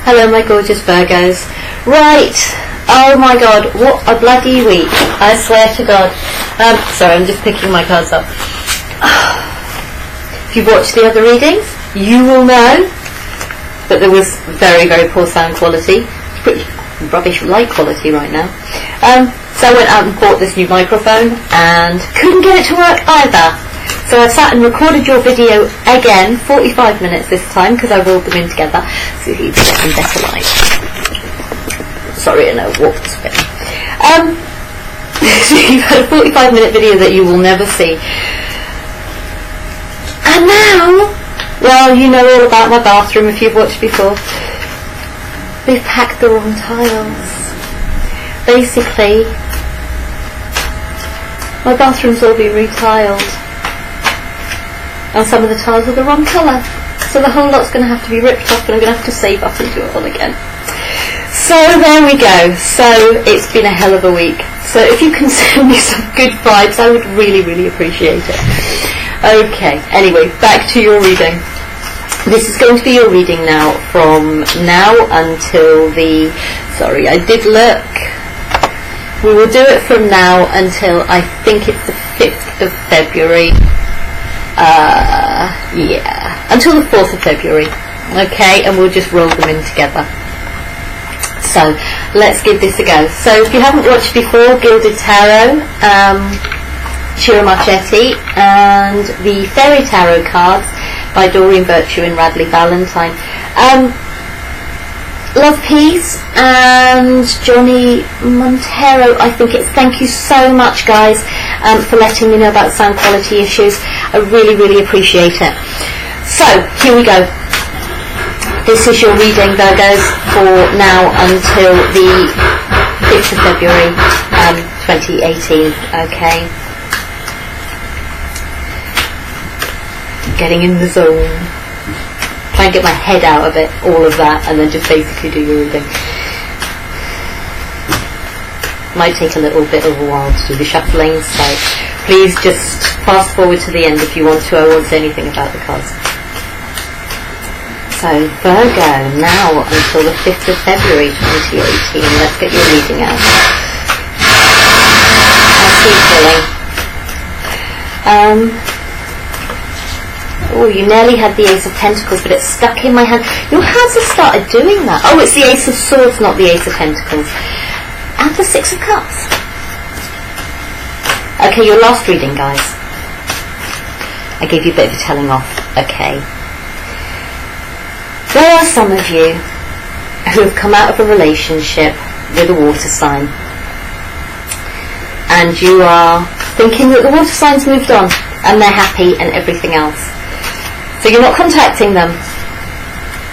Hello my gorgeous Virgos. Right, oh my god, what a bloody week, I swear to god. Sorry, I'm just picking my cards up. If you've watched the other readings, you will know that there was very, very poor sound quality. It's pretty rubbish light quality right now. So I went out and bought this new microphone and couldn't get it to work either. So I sat and recorded your video again, 45 minutes this time, because I rolled them in together, so you can get some better light. Sorry, I know, what's a bit. So you've had a 45-minute video that you will never see. And now, well, you know all about my bathroom if you've watched before. They've packed the wrong tiles. Basically, my bathroom's all been retiled. And some of the tiles are the wrong colour, so the whole lot's going to have to be ripped off, and I'm going to have to save up and do it all again. So there we go. So it's been a hell of a week. So if you can send me some good vibes, I would really, really appreciate it. Okay, anyway, back to your reading. This is going to be your reading now, from now until the... Sorry, I did look. We will do it from now until, I think it's the 5th of February. Yeah, until the 4th of February, okay, and we'll just roll them in together. So let's give this a go. So if you haven't watched before, Gilded Tarot, Ciro Marchetti, and the Fairy Tarot cards by Doreen Virtue and Radley Valentine. Love Peace and Johnny Montero, I think it's. Thank you so much, guys, for letting me know about sound quality issues. I really, really appreciate it. So here we go. This is your reading, Virgos, for now until the 5th of February 2018. Okay. Getting in the zone. Try and get my head out of it, all of that, and then just basically do your reading. Might take a little bit of a while to do the shuffling, so please just fast forward to the end if you want to. I won't say anything about the cards. So Virgo, now until the 5th of February 2018. Let's get your reading out. How's he feeling? Oh, you nearly had the Ace of Pentacles, but it's stuck in my hand. Your hands have started doing that. Oh, it's the Ace of Swords, not the Ace of Pentacles. And the Six of Cups. Okay, your last reading, guys. I gave you a bit of a telling off. Okay. There are some of you who have come out of a relationship with a water sign. And you are thinking that the water sign's moved on and they're happy and everything else. So you're not contacting them,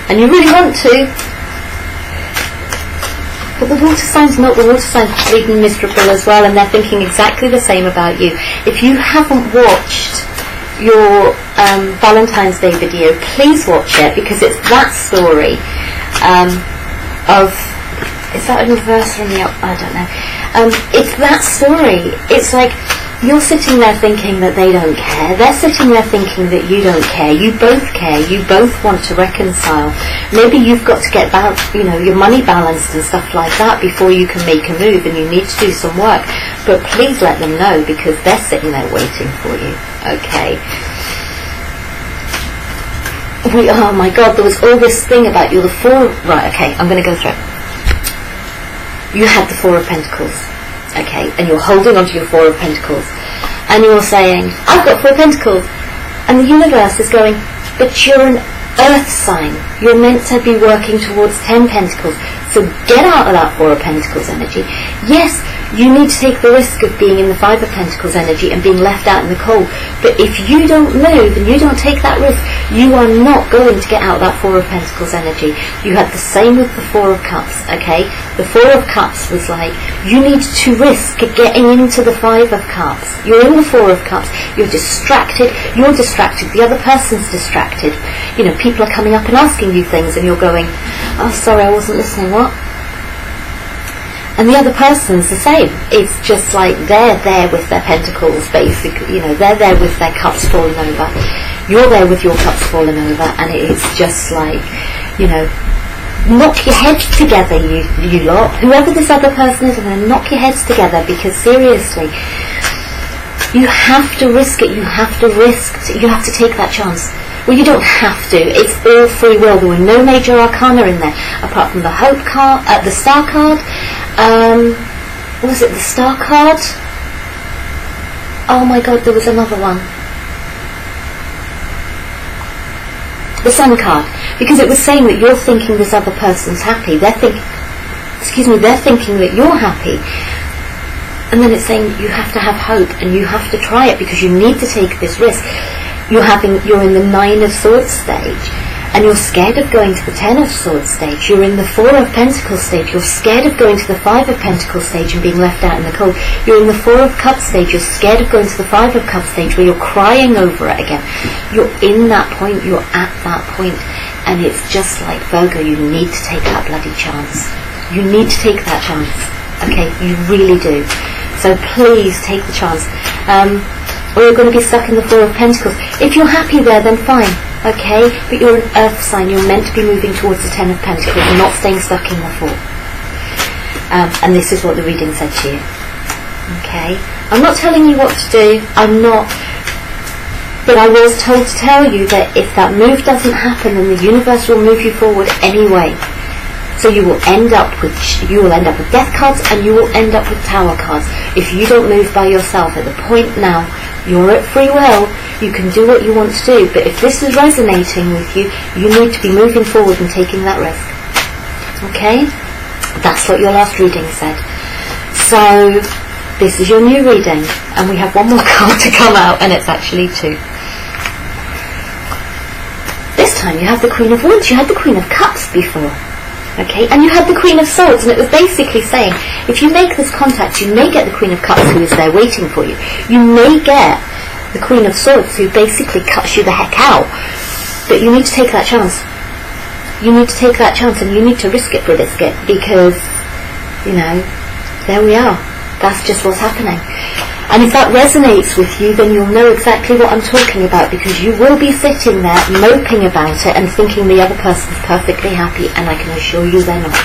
and you really want to, but the water sign's not. The water sign's bleeding miserable as well, and they're thinking exactly the same about you. If you haven't watched your Valentine's Day video, please watch it, because it's that story of... Is that in reverse or in the up? I don't know. It's that story. It's like... You're sitting there thinking that they don't care. They're sitting there thinking that you don't care. You both care. You both want to reconcile. Maybe you've got to get your money balanced and stuff like that before you can make a move, and you need to do some work. But please let them know, because they're sitting there waiting for you. Okay. Oh my God, there was all this thing about you. Right, okay, I'm going to go through it. You had the Four of Pentacles. Okay, and you're holding on to your Four of Pentacles, and you're saying, I've got Four of Pentacles, and the universe is going, but you're an Earth sign, you're meant to be working towards 10 Pentacles, so get out of that Four of Pentacles energy. Yes, you need to take the risk of being in the Five of Pentacles energy and being left out in the cold, but if you don't move and you don't take that risk, you are not going to get out of that Four of Pentacles energy. You had the same with the Four of Cups, okay? The Four of Cups was like, you need to risk getting into the Five of Cups. You're in the Four of Cups, you're distracted, the other person's distracted. You know, people are coming up and asking you things, and you're going, oh, sorry, I wasn't listening, what? And the other person's the same. It's just like they're there with their pentacles, basically. You know, they're there with their cups falling over. You're there with your cups falling over, and it's just like, you know, knock your heads together, you lot. Whoever this other person is, I'm going to knock your heads together, because seriously, you have to risk it. You have to take that chance. Well, you don't have to. It's all free will. There were no major arcana in there, apart from the hope card, the star card. What was it? The star card? Oh my God, there was another one. The sun card. Because it was saying that you're thinking this other person's happy. They're thinking that you're happy. And then it's saying you have to have hope and you have to try it, because you need to take this risk. You're in the 9 of Swords stage, and you're scared of going to the 10 of Swords stage. You're in the 4 of Pentacles stage. You're scared of going to the 5 of Pentacles stage and being left out in the cold. You're in the 4 of Cups stage. You're scared of going to the 5 of Cups stage, where you're crying over it again. You're in that point. You're at that point. And it's just like Virgo. You need to take that bloody chance. You need to take that chance. Okay? You really do. So please take the chance. Or you're going to be stuck in the 4 of Pentacles. If you're happy there, then fine. Okay? But you're an earth sign. You're meant to be moving towards the 10 of Pentacles and not staying stuck in the 4. And this is what the reading said to you. Okay? I'm not telling you what to do. I'm not. But I was told to tell you that if that move doesn't happen, then the universe will move you forward anyway. So you will end up with death cards, and you will end up with tower cards. If you don't move by yourself at the point now, you're at free will, you can do what you want to do. But if this is resonating with you, you need to be moving forward and taking that risk. Okay? That's what your last reading said. So this is your new reading, and we have one more card to come out, and it's actually 2. This time you have the Queen of Wands. You had the Queen of Cups before. Okay, and you had the Queen of Swords, and it was basically saying, if you make this contact, you may get the Queen of Cups, who is there waiting for you. You may get the Queen of Swords, who basically cuts you the heck out. But you need to take that chance. You need to take that chance, and you need to risk it for a biscuit, because, you know, there we are. That's just what's happening. And if that resonates with you, then you'll know exactly what I'm talking about, because you will be sitting there moping about it and thinking the other person's perfectly happy, and I can assure you they're not.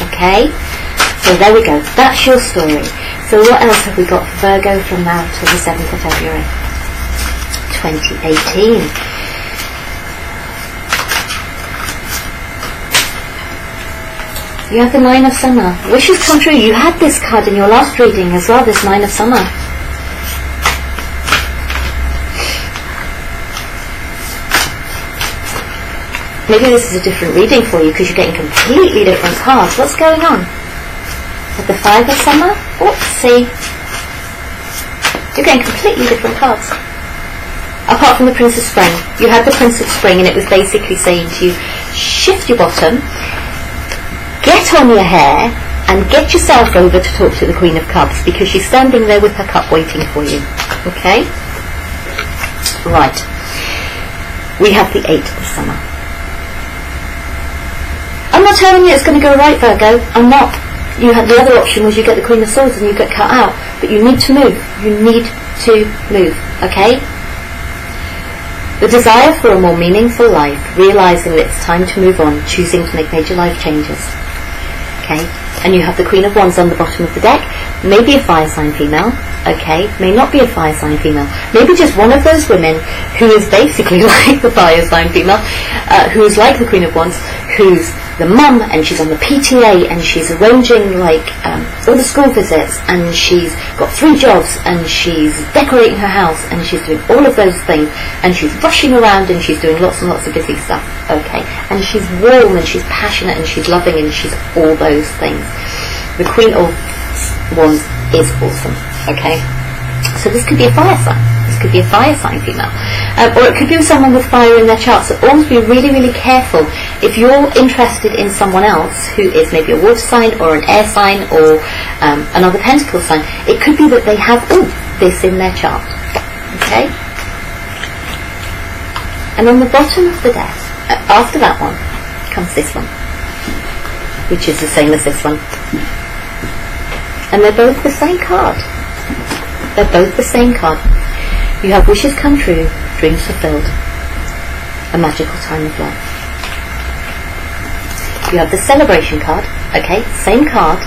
Okay? So there we go. That's your story. So what else have we got for Virgo from now till the 7th of February 2018? You have the 9 of Summer. Wishes come true. You had this card in your last reading as well, this 9 of Summer. Maybe this is a different reading for you, because you're getting completely different cards. What's going on? With the 5 of Summer? Oopsie. You're getting completely different cards. Apart from the Prince of Spring. You had the Prince of Spring, and it was basically saying to you, shift your bottom, get on your hair, and get yourself over to talk to the Queen of Cups, because she's standing there with her cup waiting for you. Okay? Right. We have the 8 of Summer. I'm not telling you it's going to go right, Virgo. I'm not. You had the other option was you get the Queen of Swords and you get cut out. But you need to move. You need to move. Okay? The desire for a more meaningful life, realising that it's time to move on, choosing to make major life changes. Okay? And you have the Queen of Wands on the bottom of the deck. Maybe a fire sign female. Okay? May not be a fire sign female. Maybe just one of those women who is basically like the fire sign female, who is like the Queen of Wands, who's the mum, and she's on the PTA, and she's arranging like all the school visits, and she's got 3 jobs, and she's decorating her house, and she's doing all of those things, and she's rushing around, and she's doing lots and lots of busy stuff. Okay? And she's warm, and she's passionate, and she's loving, and she's all those things. The Queen of Wands is awesome. Okay? So this could be a fire sign. This could be a fire sign female. Or it could be someone with fire in their chart. So always be really, really careful. If you're interested in someone else who is maybe a water sign or an air sign or another pentacle sign, it could be that they have this in their chart. Okay? And on the bottom of the deck, after that one, comes this one, which is the same as this one. And they're both the same card. They're both the same card. You have wishes come true, dreams fulfilled, a magical time of love. You have the celebration card, okay, same card.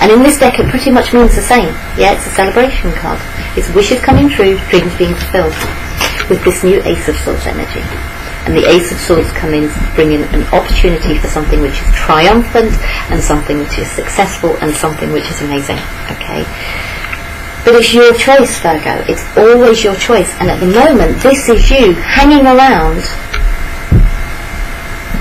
And in this deck it pretty much means the same. Yeah, it's a celebration card. It's wishes coming true, dreams being fulfilled. With this new Ace of Swords energy. And the Ace of Swords come in, bring in an opportunity for something which is triumphant, and something which is successful, and something which is amazing. Okay? But it's your choice, Virgo. It's always your choice. And at the moment, this is you hanging around,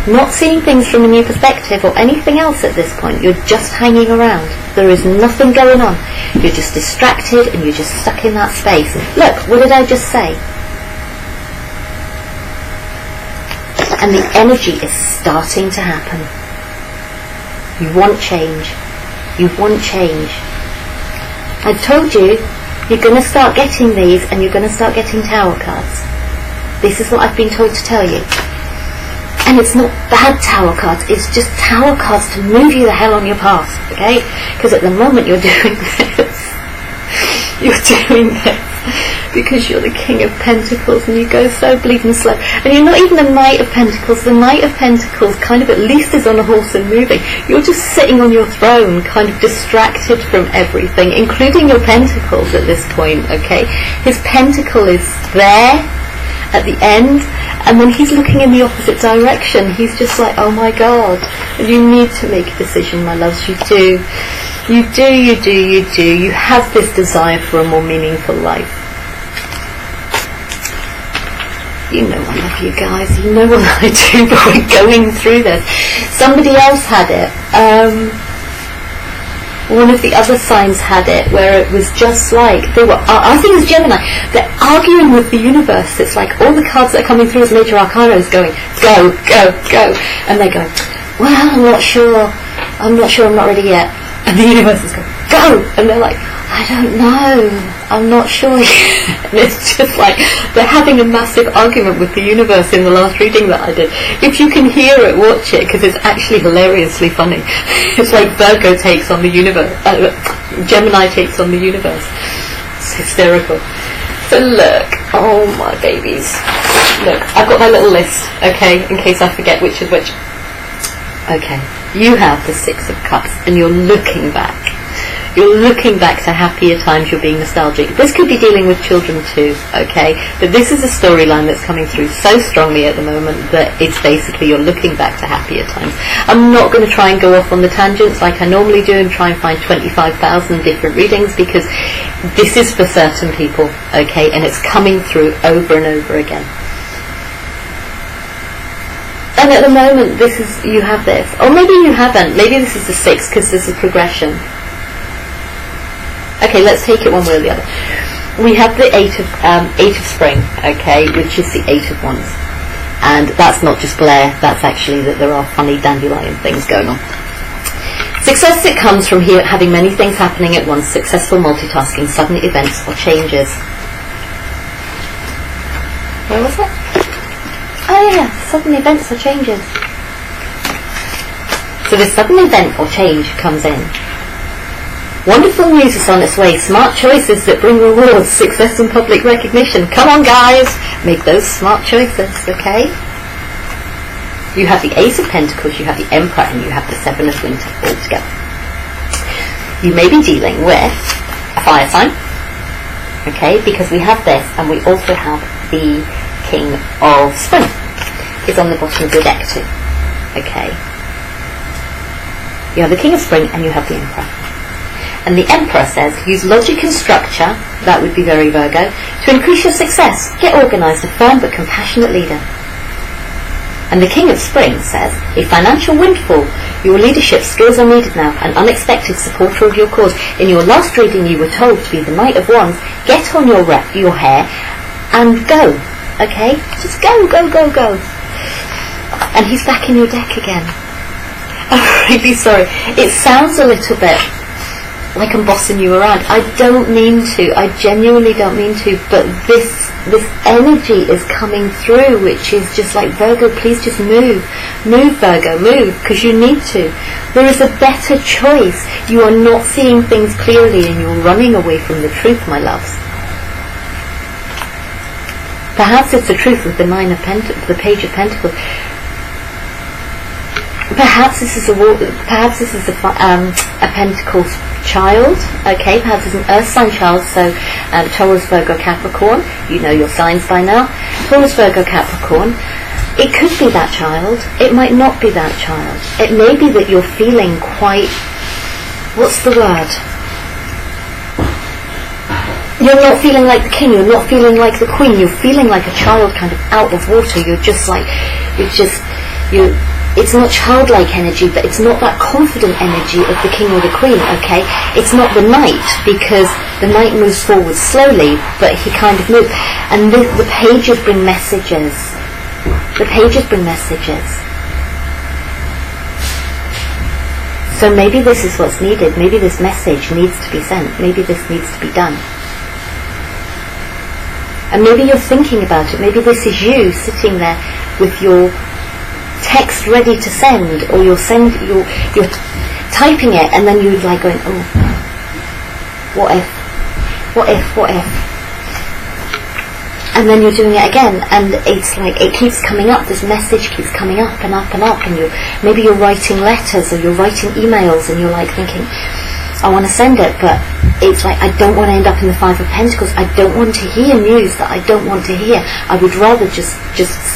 not seeing things from a new perspective or anything else at this point. You're just hanging around. There is nothing going on. You're just distracted and you're just stuck in that space. Look, what did I just say? And the energy is starting to happen. You want change. You want change. I told you, you're going to start getting these, and you're going to start getting Tower cards. This is what I've been told to tell you. And it's not bad Tower cards, it's just Tower cards to move you the hell on your path, okay? Because at the moment you're doing this. You're doing this because you're the King of Pentacles and you go so bleeding slow. And you're not even the Knight of Pentacles. The Knight of Pentacles kind of at least is on a horse and moving. You're just sitting on your throne, kind of distracted from everything, including your pentacles at this point, okay? His pentacle is there at the end, and when he's looking in the opposite direction, he's just like, oh my God. And you need to make a decision, my loves. You do. You do, you do, you do. You have this desire for a more meaningful life. You know I love you guys. You know what I do, but we're going through this. Somebody else had it. One of the other signs had it, where it was just like they were. I think it's Gemini. They're arguing with the universe. It's like all the cards that are coming through as major arcana is going, go, go, go, and they're going, well, I'm not sure. I'm not ready yet. And the universe is going, go! And they're like, I don't know, I'm not sure yet. And it's just like, they're having a massive argument with the universe in the last reading that I did. If you can hear it, watch it, because it's actually hilariously funny. It's like Virgo takes on the universe, Gemini takes on the universe. It's hysterical. So look, oh my babies. Look, I've got my little list, okay, in case I forget which is which. Okay, you have the Six of Cups, and you're looking back. You're looking back to happier times, you're being nostalgic. This could be dealing with children too, okay? But this is a storyline that's coming through so strongly at the moment that it's basically you're looking back to happier times. I'm not going to try and go off on the tangents like I normally do and try and find 25,000 different readings, because this is for certain people, okay? And it's coming through over and over again. And at the moment, this is, you have this. Or maybe you haven't. Maybe this is the 6 because there's a progression. Okay, let's take it one way or the other. We have the eight of Spring, okay, which is the 8 of Wands. And that's not just glare, that's actually that there are funny dandelion things going on. Success that comes from here having many things happening at once, successful multitasking, sudden events or changes. Where was it? Oh yeah, sudden events or changes. So this sudden event or change comes in. Wonderful news is on its way. Smart choices that bring rewards, success and public recognition. Come on guys, make those smart choices, okay? You have the Ace of Pentacles, you have the Emperor, and you have the Seven of Winter all together. You may be dealing with a fire sign, okay, because we have this, and we also have the King of Spring is on the bottom of your deck too, okay? You have the King of Spring and you have the Emperor. And the Emperor says, use logic and structure, that would be very Virgo, to increase your success. Get organised, a firm but compassionate leader. And the King of Spring says, a financial windfall. Your leadership skills are needed now, an unexpected supporter of your cause. In your last reading you were told to be the Knight of Wands. Get on your hair and go, okay? Just go, go, go, go. And he's back in your deck again. I'm really sorry. It sounds a little bit like I'm bossing you around. I don't mean to. I genuinely don't mean to. But this energy is coming through, which is just like, Virgo, please just move. Move, Virgo, move, because you need to. There is a better choice. You are not seeing things clearly and you're running away from the truth, my loves. Perhaps it's the truth with the Nine of Pentacles, the Page of Pentacles. Perhaps this is a Pentacles child, okay? Perhaps it's an Earth sign child, so Taurus, Virgo, Capricorn. You know your signs by now. Taurus, Virgo, Capricorn. It could be that child. It might not be that child. It may be that you're feeling quite... What's the word? You're not feeling like the king. You're not feeling like the queen. You're feeling like a child, kind of out of water. It's not childlike energy, but it's not that confident energy of the king or the queen, okay? It's not the knight, because the knight moves forward slowly, but he kind of moves. And the pages bring messages. The pages bring messages. So maybe this is what's needed. Maybe this message needs to be sent. Maybe this needs to be done. And maybe you're thinking about it. Maybe this is you sitting there with your text ready to send, or you're typing it, and then you're like going, oh, what if, and then you're doing it again, and it's like it keeps coming up. This message keeps coming up and up and up, and maybe you're writing letters or you're writing emails, and you're like thinking, I want to send it, but it's like, I don't want to end up in the Five of Pentacles. I don't want to hear news that I don't want to hear. I would rather just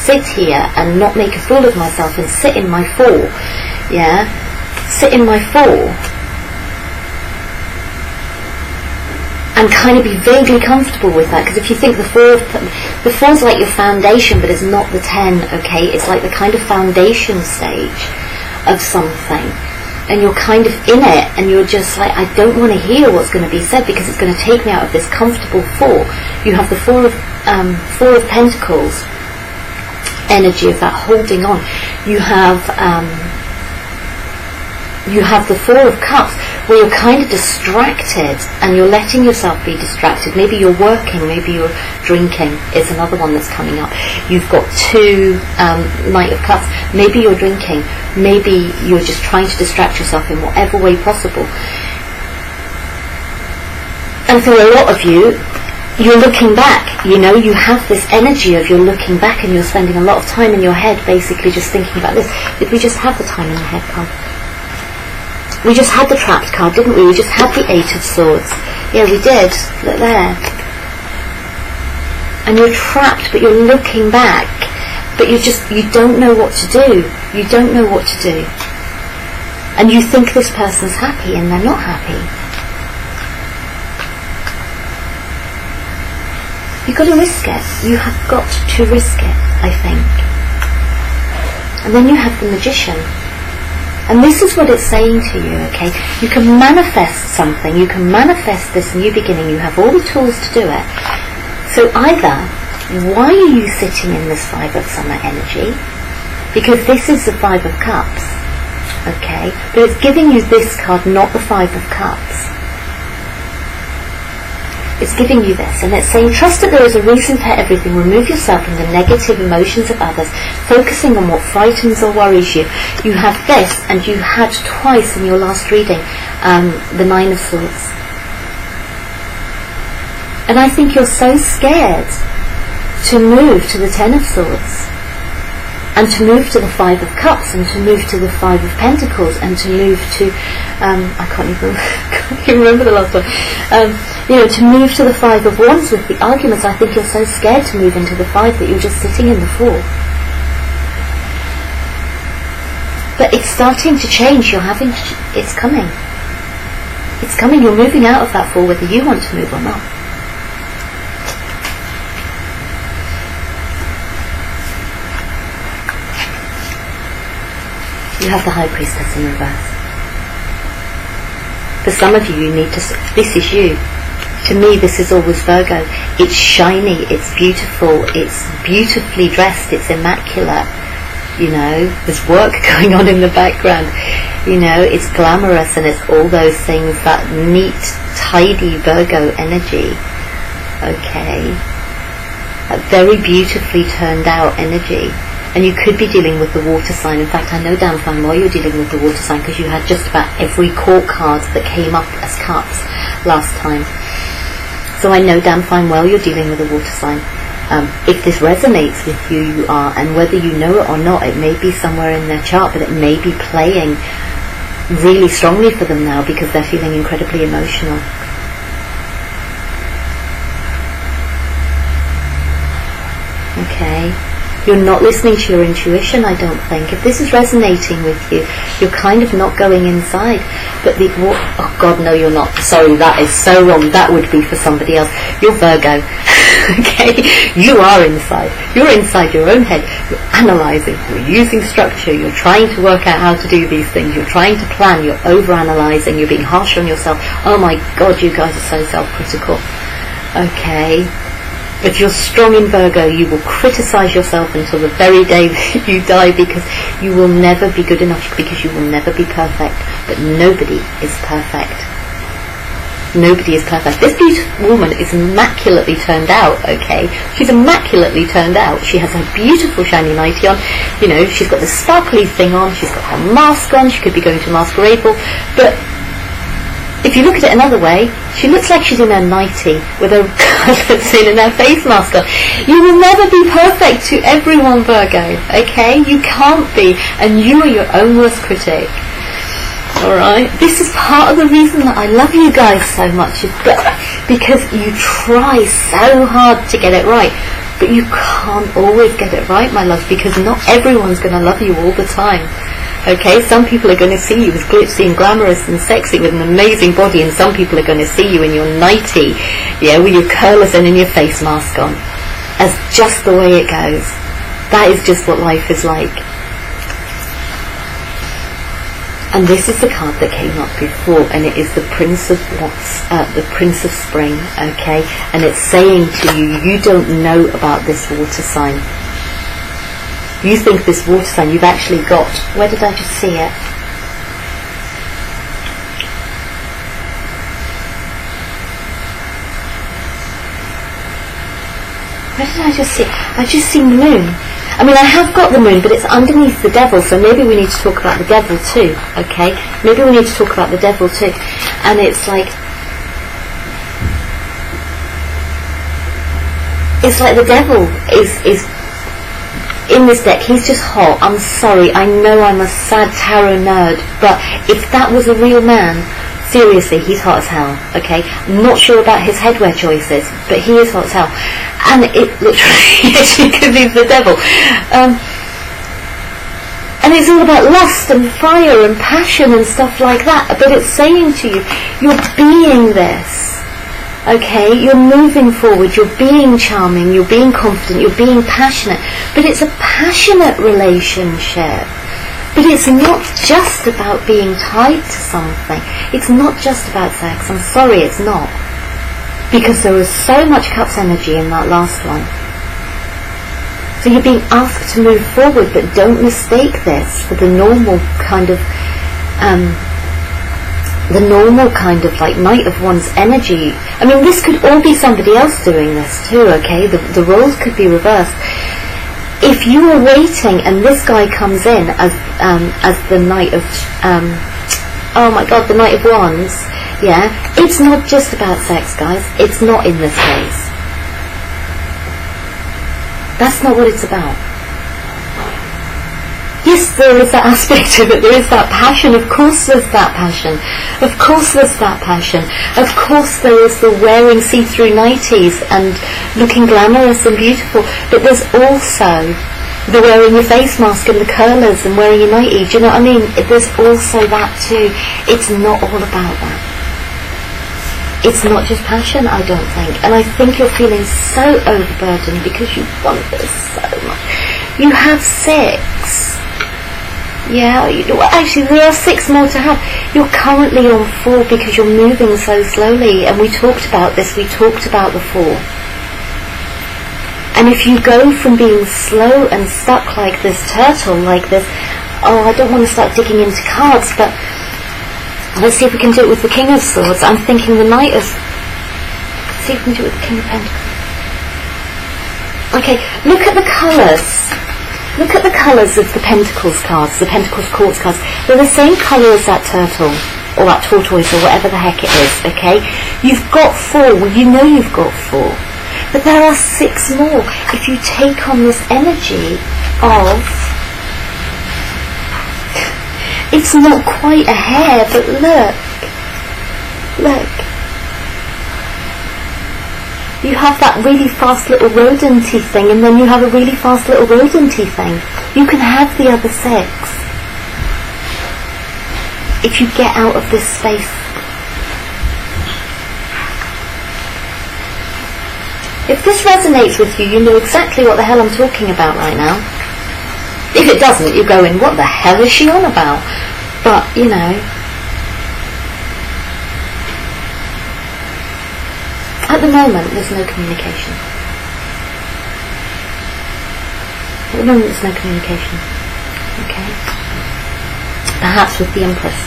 sit here and not make a fool of myself and sit in my Four. Yeah? Sit in my Four. And kind of be vaguely comfortable with that. Because if you think the Four's like your foundation, but it's not the 10, okay? It's like the kind of foundation stage of something. And you're kind of in it, and you're just like, I don't want to hear what's going to be said, because it's going to take me out of this comfortable Four. You have the Four of Pentacles energy of that holding on. You have the Four of Cups, where you're kind of distracted, and you're letting yourself be distracted. Maybe you're working, maybe you're drinking is another one that's coming up. You've got two Knight of Cups. Maybe you're drinking, maybe you're just trying to distract yourself in whatever way possible. And for a lot of you, you're looking back, you know, you have this energy of you're looking back, and you're spending a lot of time in your head basically just thinking about this. Did we just have the time in the head card? We just had the Trapped card, didn't we? We just had the Eight of Swords. Yeah, we did. Look there. And you're trapped, but you're looking back. But you don't know what to do. You don't know what to do. And you think this person's happy, and they're not happy. You've got to risk it. You have got to risk it, I think. And then you have the Magician. And this is what it's saying to you, okay? You can manifest something. You can manifest this new beginning. You have all the tools to do it. So either, why are you sitting in this Five of Summer energy? Because this is the Five of Cups, okay? But it's giving you this card, not the Five of Cups. It's giving you this, and it's saying, trust that there is a reason for everything. Remove yourself from the negative emotions of others, focusing on what frightens or worries you. You have this, and you had twice in your last reading, the Nine of Swords. And I think you're so scared to move to the Ten of Swords, and to move to the Five of Cups, and to move to the Five of Pentacles, and to move to, I can't even remember the last one, to move to the Five of Wands with the arguments. I think you're so scared to move into the Five that you're just sitting in the Four. But it's starting to change. It's coming. It's coming. You're moving out of that Four, whether you want to move or not. You have the High Priestess in reverse. For some of you, this is you. To me, this is always Virgo. It's shiny, it's beautiful, it's beautifully dressed, it's immaculate. You know, there's work going on in the background. You know, it's glamorous, and it's all those things, that neat, tidy Virgo energy. Okay. That very beautifully turned out energy. And you could be dealing with the water sign. In fact, I know damn fine well you're dealing with the water sign, because you had just about every court card that came up as cups last time. So I know damn fine well you're dealing with a water sign. If this resonates with you, you are, and whether you know it or not, it may be somewhere in their chart, but it may be playing really strongly for them now because they're feeling incredibly emotional. Okay, you're not listening to your intuition, I don't think. If this is resonating with you, you're kind of not going inside. But oh God, no, you're not. Sorry, that is so wrong. That would be for somebody else. You're Virgo. Okay, you are inside. You're inside your own head. You're analysing. You're using structure. You're trying to work out how to do these things. You're trying to plan. You're over-analysing. You're being harsh on yourself. Oh my God, you guys are so self-critical. Okay. If you're strong in Virgo, you will criticise yourself until the very day that you die, because you will never be good enough, because you will never be perfect. But nobody is perfect. Nobody is perfect. This beautiful woman is immaculately turned out, okay? She's immaculately turned out. She has her beautiful shiny nightie on. You know, she's got the sparkly thing on. She's got her mask on. She could be going to masquerade ball. But if you look at it another way, she looks like she's in her nightie with her colours in and her face mask on. You will never be perfect to everyone, Virgo, okay? You can't be, and you are your own worst critic. Alright? This is part of the reason that I love you guys so much, because you try so hard to get it right, but you can't always get it right, my love, because not everyone's going to love you all the time. Okay, some people are going to see you as glitzy and glamorous and sexy with an amazing body, and some people are going to see you in your nightie, yeah, with your curlers in and your face mask on, as just the way it goes. That is just what life is like. And this is the card that came up before, and it is the Prince of the Prince of Spring, okay? And it's saying to you, you don't know about this water sign. You think this water sign you've actually got. Where did I just see it? Where did I just see? I just seen the moon. I mean, I have got the moon, but it's underneath the devil, so maybe we need to talk about the devil too, okay? Maybe we need to talk about the devil too. And it's like the devil is in this deck. He's just hot. I'm sorry, I know I'm a sad tarot nerd, but if that was a real man, seriously, he's hot as hell, okay? I'm not sure about his headwear choices, but he is hot as hell. And it literally is because he's the devil. And it's all about lust and fire and passion and stuff like that. But it's saying to you, you're being this, okay? You're moving forward, you're being charming, you're being confident, you're being passionate. But it's a passionate relationship. But it's not just about being tied to something. It's not just about sex. I'm sorry, it's not. Because there was so much Cups energy in that last one. So you're being asked to move forward, but don't mistake this for the normal kind of like Knight of Wands energy. I mean, this could all be somebody else doing this too, okay? The roles could be reversed. If you are waiting and this guy comes in as the Knight of oh my God, the Knight of Wands, yeah, it's not just about sex, guys. It's not in this case. That's not what it's about. Yes, there is that aspect of it. There is that passion. Of course there's that passion. Of course there's that passion. Of course there is the wearing see-through nighties and looking glamorous and beautiful. But there's also the wearing your face mask and the curlers and wearing your nightie. Do you know what I mean? There's also that too. It's not all about that. It's not just passion, I don't think. And I think you're feeling so overburdened because you want this so much. You have 6. Yeah, actually there are 6 more to have. You're currently on 4 because you're moving so slowly. And we talked about this. We talked about the 4. And if you go from being slow and stuck like this turtle, like this, oh, I don't want to start digging into cards, but let's see if we can do it with the King of Swords. I'm thinking the Knight of... Let's see if we can do it with the King of Pentacles. Okay, look at the colours. Look at the colours of the Pentacles cards, the Pentacles Quartz cards. They're the same colour as that turtle, or that tortoise, or whatever the heck it is, okay? You've got 4. Well, you know you've got 4. But there are 6 more. If you take on this energy of, it's not quite a hare, but look. You have that really fast little rodenty thing, and then you have a really fast little rodenty thing. You can have the other 6 if you get out of this space. If this resonates with you, you know exactly what the hell I'm talking about right now. If it doesn't, you're going, what the hell is she on about? But, you know, at the moment there's no communication. At the moment there's no communication. Okay? Perhaps with the Empress.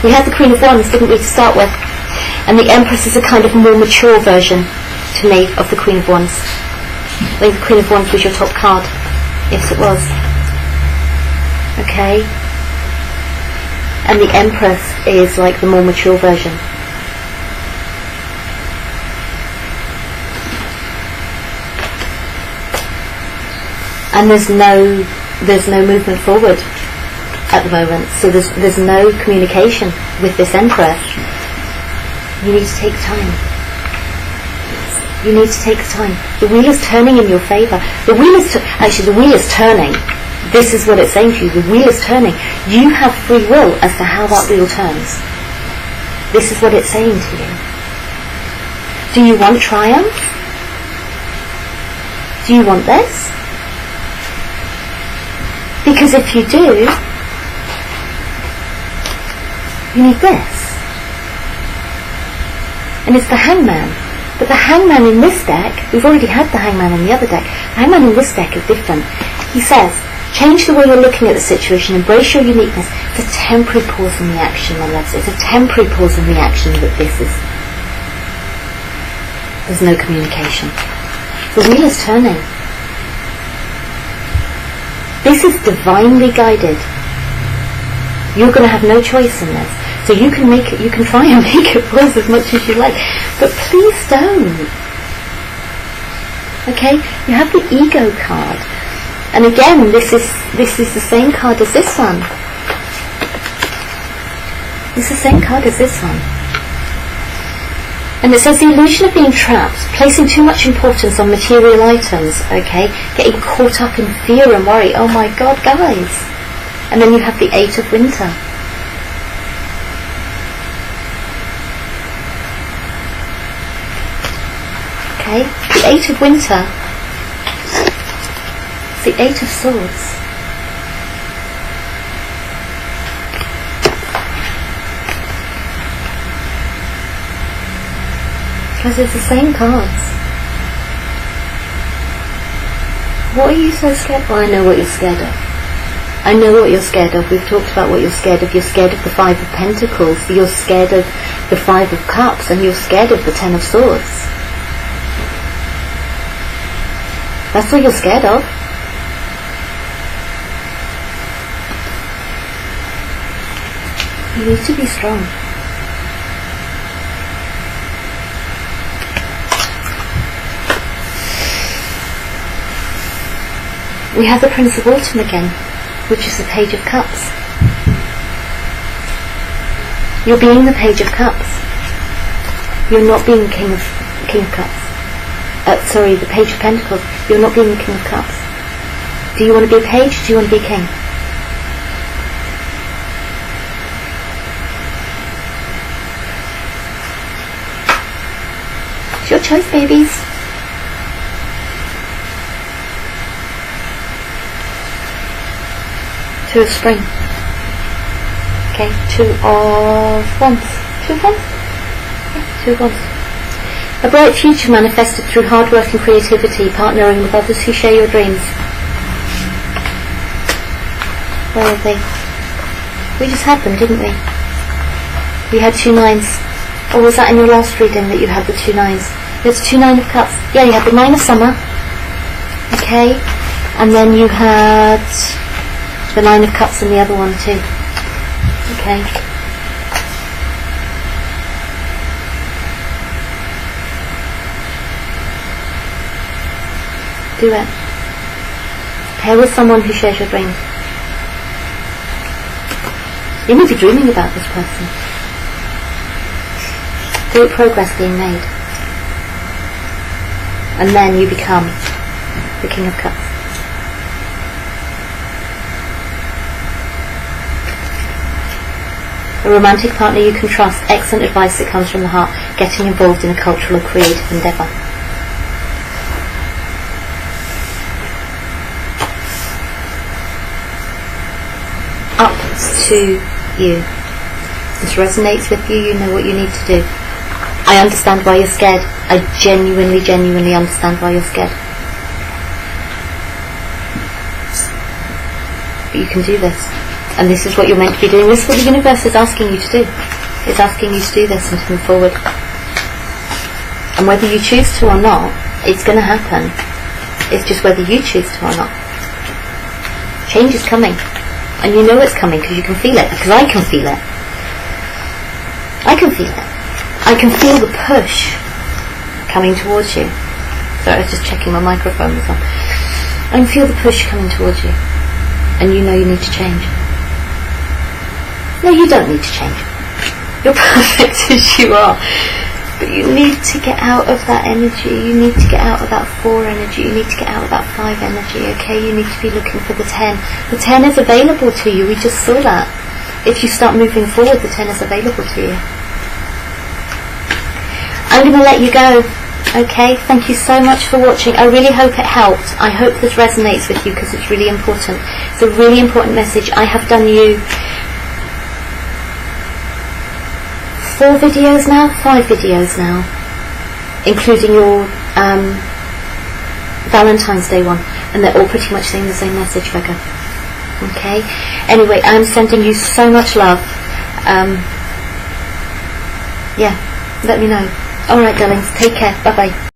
We had the Queen of Wands, didn't we, to start with? And the Empress is a kind of more mature version, to me, of the Queen of Wands. I think the Queen of Wands was your top card. Yes, it was. Okay? And the Empress is like the more mature version. And there's no movement forward at the moment. So there's no communication with this Empress. You need to take time. You need to take time. The wheel is turning in your favour. The wheel is turning. This is what it's saying to you. The wheel is turning. You have free will as to how that wheel turns. This is what it's saying to you. Do you want triumph? Do you want this? Because if you do, you need this. And it's the Hangman. But the Hangman in this deck, we've already had the Hangman in the other deck. The Hangman in this deck is different. He says, change the way you're looking at the situation, embrace your uniqueness. It's a temporary pause in the action, my loves. It's a temporary pause in the action that this is. There's no communication. The wheel is turning. This is divinely guided. You're going to have no choice in this. So you can make it, you can try and make it pause as much as you like. But please don't. Okay? You have the ego card. And again, this is the same card as this one. It's the same card as this one. And it says the illusion of being trapped, placing too much importance on material items, okay? Getting caught up in fear and worry. Oh my God, guys. And then you have the 8 of Winter. Okay? The 8 of Winter. The 8 of Swords. Because it's the same cards. What are you so scared of? Well, I know what you're scared of. I know what you're scared of. We've talked about what you're scared of. You're scared of the 5 of Pentacles. You're scared of the 5 of Cups. And you're scared of the 10 of Swords. That's what you're scared of. You need to be strong. We have the Prince of Autumn again, which is the Page of Cups. You're being the Page of Cups. You're not being the King of Cups. The Page of Pentacles. You're not being the King of Cups. Do you want to be a page? Do you want to be a king? It's your choice, babies. Two of Spring. Okay, 2 of Wands. 2 of Wands? Yeah, 2 of Wands. A bright future manifested through hard work and creativity, partnering with others who share your dreams. Where are they? We just had them, didn't we? We had 2 9s. Or was that in your last reading that you had the 2 9s? It's 2 9 of Cups. Yeah, you had the 9 of Summer. Okay. And then you had the 9 of Cups in the other one too. Okay. Do it. Pair with someone who shares your dreams. You may be dreaming about this person. Great progress being made. And then you become the King of Cups. A romantic partner you can trust. Excellent advice that comes from the heart. Getting involved in a cultural or creative endeavour. Up to you. This resonates with you. You know what you need to do. I understand why you're scared. I genuinely understand why you're scared. But you can do this. And this is what you're meant to be doing. This is what the universe is asking you to do. It's asking you to do this and to move forward. And whether you choose to or not, it's going to happen. It's just whether you choose to or not. Change is coming. And you know it's coming because you can feel it. Because I can feel it. I can feel it. I can feel the push coming towards you. Sorry, I was just checking my microphone was on. I can feel the push coming towards you. And you know you need to change. No, you don't need to change. You're perfect as you are. But you need to get out of that energy. You need to get out of that 4 energy. You need to get out of that 5 energy, okay? You need to be looking for the 10. The 10 is available to you. We just saw that. If you start moving forward, the 10 is available to you. I'm going to let you go, okay? Thank you so much for watching. I really hope it helped. I hope this resonates with you because it's really important. It's a really important message. I have done you 4 videos now, 5 videos now, including your Valentine's Day one, and they're all pretty much saying the same message, Virgo. Okay? Anyway, I'm sending you so much love. Yeah, let me know. Alright, darlings, take care. Bye-bye.